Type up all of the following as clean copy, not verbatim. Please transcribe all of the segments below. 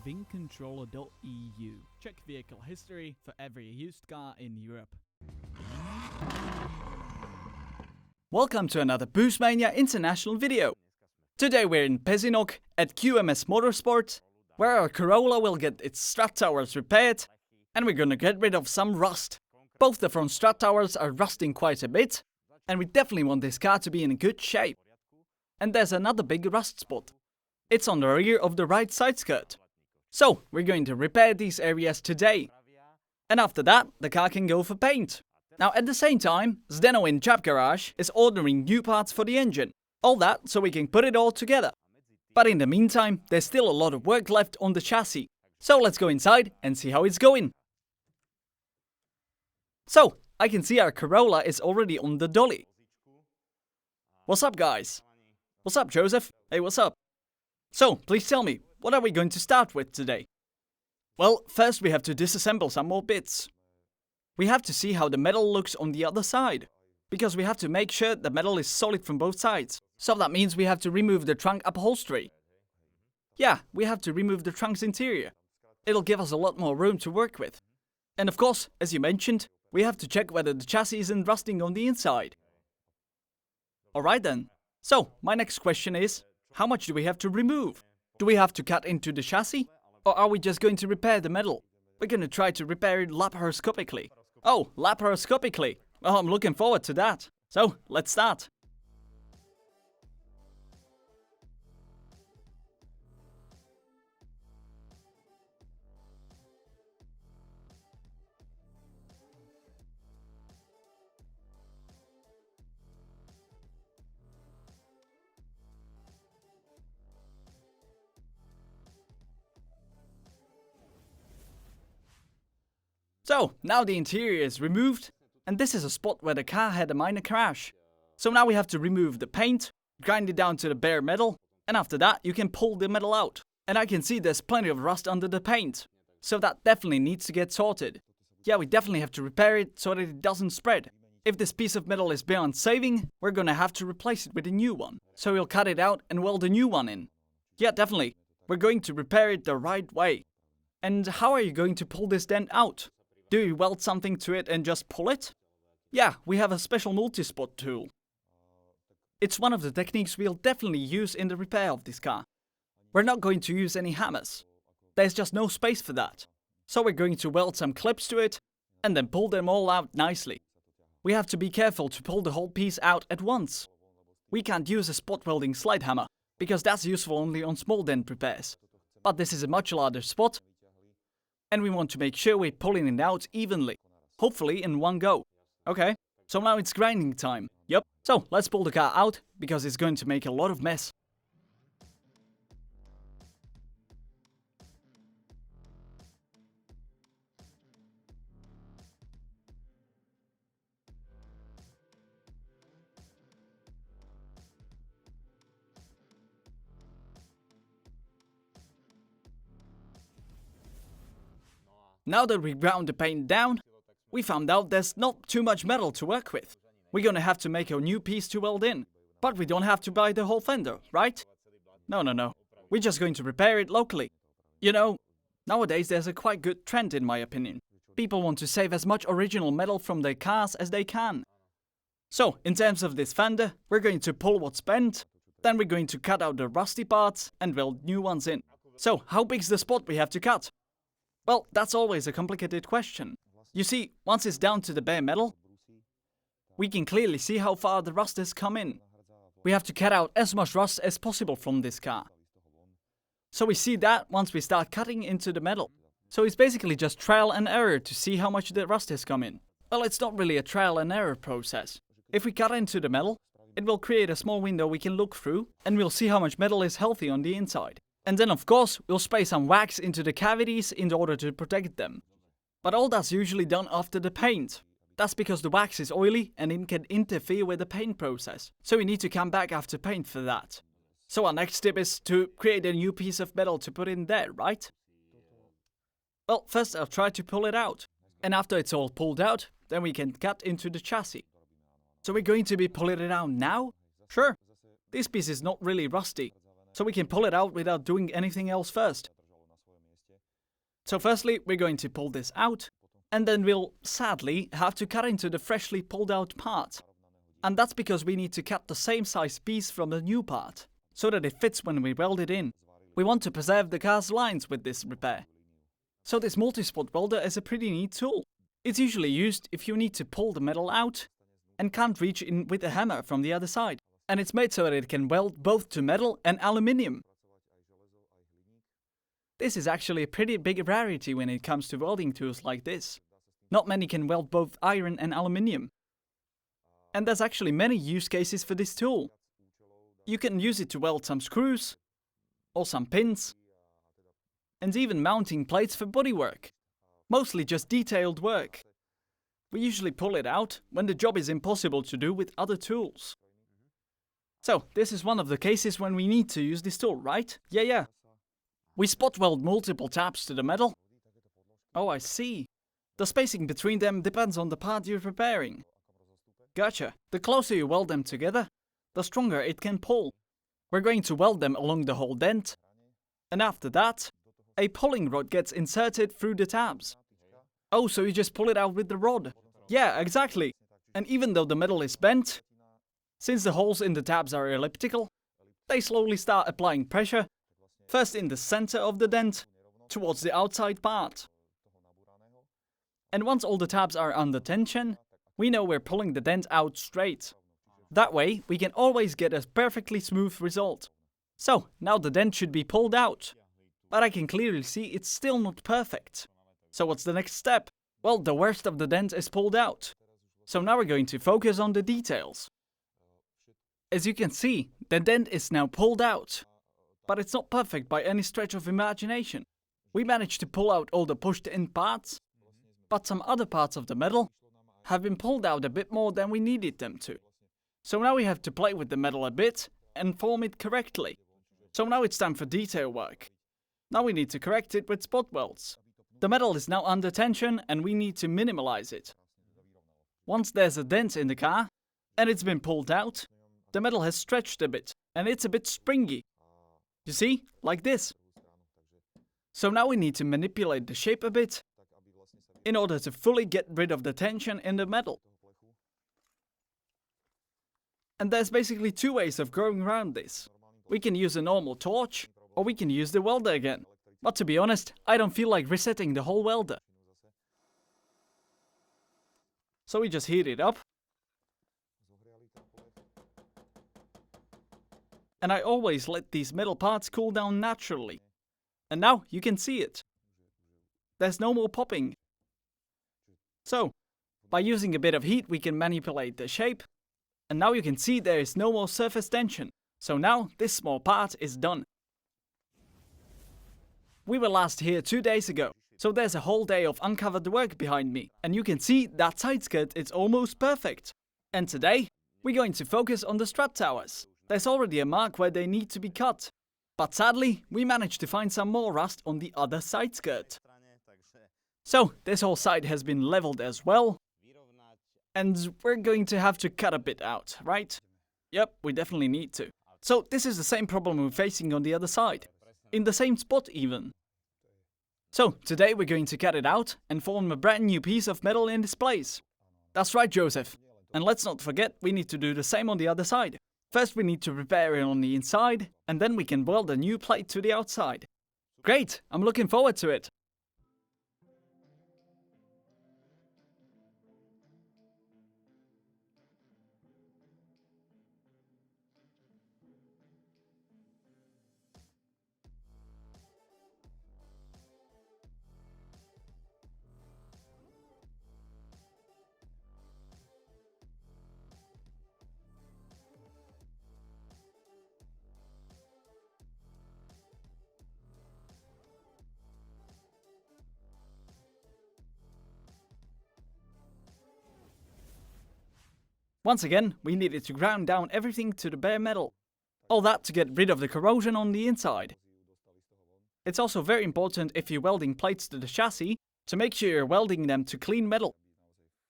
vincontroller.eu. Check vehicle history for every used car in Europe. Welcome to another Boostmania International video. Today we're in Pezinok at QMS Motorsport, where our Corolla will get its strut towers repaired, and we're gonna get rid of some rust. Both the front strut towers are rusting quite a bit, and we definitely want this car to be in good shape. And there's another big rust spot. It's on the rear of the right side skirt. So we're going to repair these areas today. And after that, the car can go for paint. Now at the same time, Zdeno in Chap Garage is ordering new parts for the engine. All that so we can put it all together. But in the meantime, there's still a lot of work left on the chassis. So let's go inside and see how it's going. So, I can see our Corolla is already on the dolly. What's up, guys? What's up, Joseph? Hey, what's up? So, please tell me, what are we going to start with today? Well, first we have to disassemble some more bits. We have to see how the metal looks on the other side, because we have to make sure the metal is solid from both sides. So that means we have to remove the trunk upholstery. Yeah, we have to remove the trunk's interior. It'll give us a lot more room to work with. And of course, as you mentioned, we have to check whether the chassis isn't rusting on the inside. Alright then. So, my next question is, how much do we have to remove? Do we have to cut into the chassis? Or are we just going to repair the metal? We're gonna try to repair it laparoscopically. Oh, laparoscopically. Well, I'm looking forward to that. So, let's start. So, now the interior is removed, and this is a spot where the car had a minor crash. So now we have to remove the paint, grind it down to the bare metal, and after that you can pull the metal out. And I can see there's plenty of rust under the paint, so that definitely needs to get sorted. Yeah, we definitely have to repair it so that it doesn't spread. If this piece of metal is beyond saving, we're gonna have to replace it with a new one. So we'll cut it out and weld a new one in. Yeah, definitely. We're going to repair it the right way. And how are you going to pull this dent out? Do you weld something to it and just pull it? Yeah, we have a special multi-spot tool. It's one of the techniques we'll definitely use in the repair of this car. We're not going to use any hammers. There's just no space for that. So we're going to weld some clips to it and then pull them all out nicely. We have to be careful to pull the whole piece out at once. We can't use a spot welding slide hammer, because that's useful only on small dent repairs. But this is a much larger spot, and we want to make sure we're pulling it out evenly, hopefully in one go. Okay, so now it's grinding time. Yep, so let's pull the car out, because it's going to make a lot of mess. Now that we ground the paint down, we found out there's not too much metal to work with. We're gonna have to make a new piece to weld in. But we don't have to buy the whole fender, right? No. We're just going to repair it locally. You know, nowadays there's a quite good trend in my opinion. People want to save as much original metal from their cars as they can. So, in terms of this fender, we're going to pull what's bent, then we're going to cut out the rusty parts and weld new ones in. So, how big's the spot we have to cut? Well, that's always a complicated question. You see, once it's down to the bare metal, we can clearly see how far the rust has come in. We have to cut out as much rust as possible from this car. So we see that once we start cutting into the metal. So it's basically just trial and error to see how much the rust has come in. Well, it's not really a trial and error process. If we cut into the metal, it will create a small window we can look through, and we'll see how much metal is healthy on the inside. And then of course, we'll spray some wax into the cavities in order to protect them. But all that's usually done after the paint. That's because the wax is oily and it can interfere with the paint process. So we need to come back after paint for that. So our next step is to create a new piece of metal to put in there, right? Well, first I'll try to pull it out. And after it's all pulled out, then we can cut into the chassis. So we're going to be pulling it out now? Sure. This piece is not really rusty, so we can pull it out without doing anything else first. So firstly, we're going to pull this out, and then we'll, sadly, have to cut into the freshly pulled out part. And that's because we need to cut the same size piece from the new part, so that it fits when we weld it in. We want to preserve the car's lines with this repair. So this multi-spot welder is a pretty neat tool. It's usually used if you need to pull the metal out and can't reach in with a hammer from the other side. And it's made so that it can weld both to metal and aluminium. This is actually a pretty big rarity when it comes to welding tools like this. Not many can weld both iron and aluminium. And there's actually many use cases for this tool. You can use it to weld some screws, or some pins, and even mounting plates for bodywork. Mostly just detailed work. We usually pull it out when the job is impossible to do with other tools. So, this is one of the cases when we need to use this tool, right? Yeah. We spot weld multiple tabs to the metal. Oh, I see. The spacing between them depends on the part you're preparing. Gotcha. The closer you weld them together, the stronger it can pull. We're going to weld them along the whole dent, and after that, a pulling rod gets inserted through the tabs. Oh, so you just pull it out with the rod? Yeah, exactly. And even though the metal is bent, since the holes in the tabs are elliptical, they slowly start applying pressure, first in the center of the dent, towards the outside part. And once all the tabs are under tension, we know we're pulling the dent out straight. That way, we can always get a perfectly smooth result. So, now the dent should be pulled out. But I can clearly see it's still not perfect. So what's the next step? Well, the worst of the dent is pulled out. So now we're going to focus on the details. As you can see, the dent is now pulled out. But it's not perfect by any stretch of imagination. We managed to pull out all the pushed-in parts, but some other parts of the metal have been pulled out a bit more than we needed them to. So now we have to play with the metal a bit and form it correctly. So now it's time for detail work. Now we need to correct it with spot welds. The metal is now under tension and we need to minimalize it. Once there's a dent in the car and it's been pulled out, the metal has stretched a bit and it's a bit springy. You see? Like this. So now we need to manipulate the shape a bit in order to fully get rid of the tension in the metal. And there's basically two ways of going around this. We can use a normal torch, or we can use the welder again. But to be honest, I don't feel like resetting the whole welder. So we just heat it up. And I always let these metal parts cool down naturally. And now you can see it. There's no more popping. So, by using a bit of heat we can manipulate the shape. And now you can see there is no more surface tension. So now this small part is done. We were last here 2 days ago, so there's a whole day of uncovered work behind me. And you can see that side skirt is almost perfect. And today, we're going to focus on the strut towers. There's already a mark where they need to be cut. But sadly, we managed to find some more rust on the other side skirt. So, this whole side has been leveled as well. And we're going to have to cut a bit out, right? Yep, we definitely need to. So, this is the same problem we're facing on the other side. In the same spot even. So, today we're going to cut it out and form a brand new piece of metal in its place. That's right, Joseph. And let's not forget, we need to do the same on the other side. First we need to repair it on the inside, and then we can weld a new plate to the outside. Great, I'm looking forward to it. Once again, we needed to ground down everything to the bare metal. All that to get rid of the corrosion on the inside. It's also very important if you're welding plates to the chassis to make sure you're welding them to clean metal.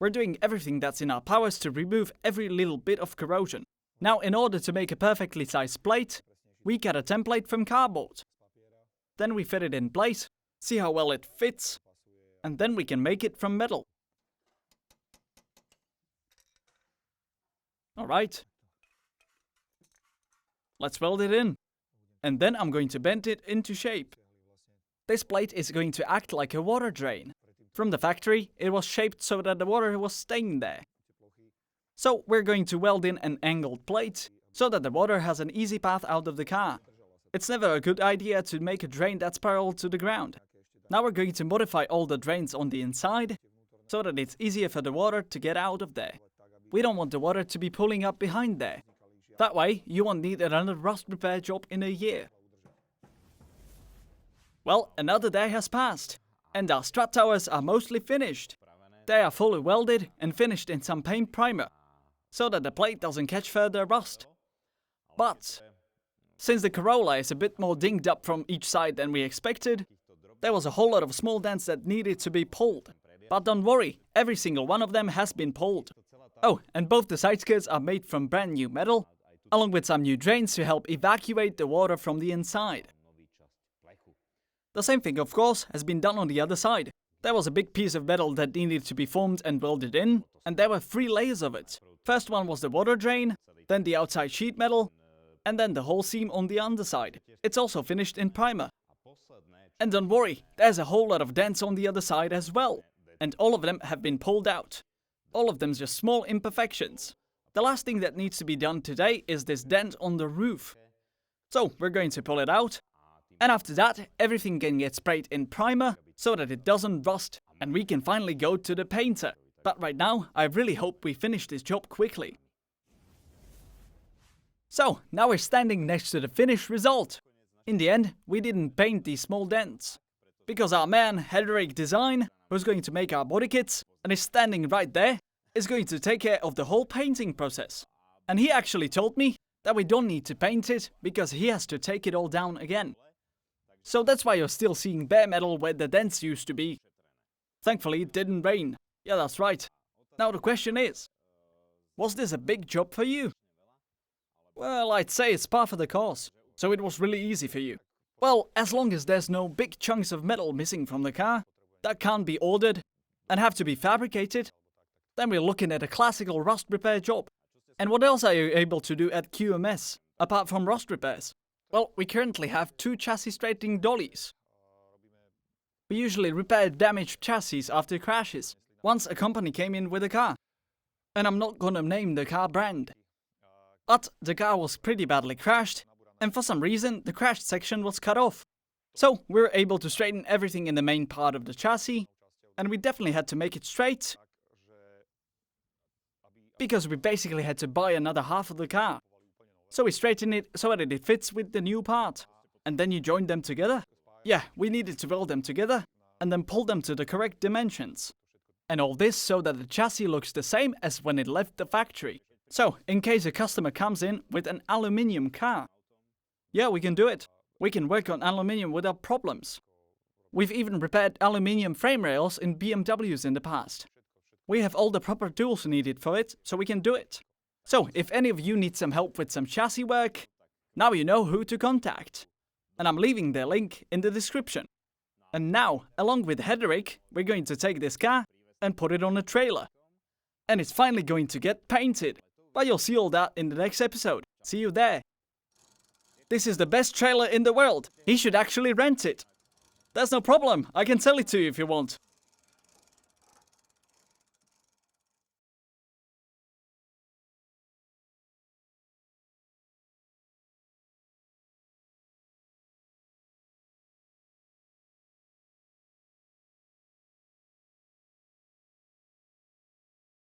We're doing everything that's in our powers to remove every little bit of corrosion. Now, in order to make a perfectly sized plate, we cut a template from cardboard. Then we fit it in place, see how well it fits, and then we can make it from metal. Alright. Let's weld it in. And then I'm going to bend it into shape. This plate is going to act like a water drain. From the factory, it was shaped so that the water was staying there. So we're going to weld in an angled plate, so that the water has an easy path out of the car. It's never a good idea to make a drain that's parallel to the ground. Now we're going to modify all the drains on the inside, so that it's easier for the water to get out of there. We don't want the water to be pulling up behind there. That way, you won't need another rust repair job in a year. Well, another day has passed, and our strut towers are mostly finished. They are fully welded and finished in some paint primer, so that the plate doesn't catch further rust. But since the Corolla is a bit more dinged up from each side than we expected, there was a whole lot of small dents that needed to be pulled. But don't worry, every single one of them has been pulled. Oh, and both the side skirts are made from brand new metal, along with some new drains to help evacuate the water from the inside. The same thing, of course, has been done on the other side. There was a big piece of metal that needed to be formed and welded in, and there were 3 layers of it. First one was the water drain, then the outside sheet metal, and then the whole seam on the underside. It's also finished in primer. And don't worry, there's a whole lot of dents on the other side as well, and all of them have been pulled out. All of them just small imperfections. The last thing that needs to be done today is this dent on the roof. So we're going to pull it out, and after that everything can get sprayed in primer so that it doesn't rust, and we can finally go to the painter. But right now, I really hope we finish this job quickly. So, now we're standing next to the finished result. In the end, we didn't paint these small dents, because our man Hedrick Design, who's going to make our body kits, and is standing right there, is going to take care of the whole painting process. And he actually told me that we don't need to paint it, because he has to take it all down again. So that's why you're still seeing bare metal where the dents used to be. Thankfully it didn't rain. Yeah, that's right. Now the question is, was this a big job for you? Well, I'd say it's par for the course, so it was really easy for you. Well, as long as there's no big chunks of metal missing from the car that can't be ordered and have to be fabricated, then we're looking at a classical rust repair job. And what else are you able to do at QMS, apart from rust repairs? Well, we currently have 2 chassis straightening dollies. We usually repair damaged chassis after crashes. Once a company came in with a car, and I'm not gonna name the car brand. But the car was pretty badly crashed, and for some reason the crashed section was cut off. So we were able to straighten everything in the main part of the chassis, and we definitely had to make it straight, because we basically had to buy another half of the car. So we straightened it so that it fits with the new part. And then you join them together? Yeah, we needed to weld them together, and then pull them to the correct dimensions. And all this so that the chassis looks the same as when it left the factory. So, in case a customer comes in with an aluminium car, yeah, we can do it. We can work on aluminium without problems. We've even repaired aluminium frame rails in BMWs in the past. We have all the proper tools needed for it, so we can do it. So, if any of you need some help with some chassis work, now you know who to contact. And I'm leaving their link in the description. And now, along with Hedrick, we're going to take this car and put it on a trailer. And it's finally going to get painted. But you'll see all that in the next episode. See you there. This is the best trailer in the world. He should actually rent it. That's no problem. I can sell it to you if you want.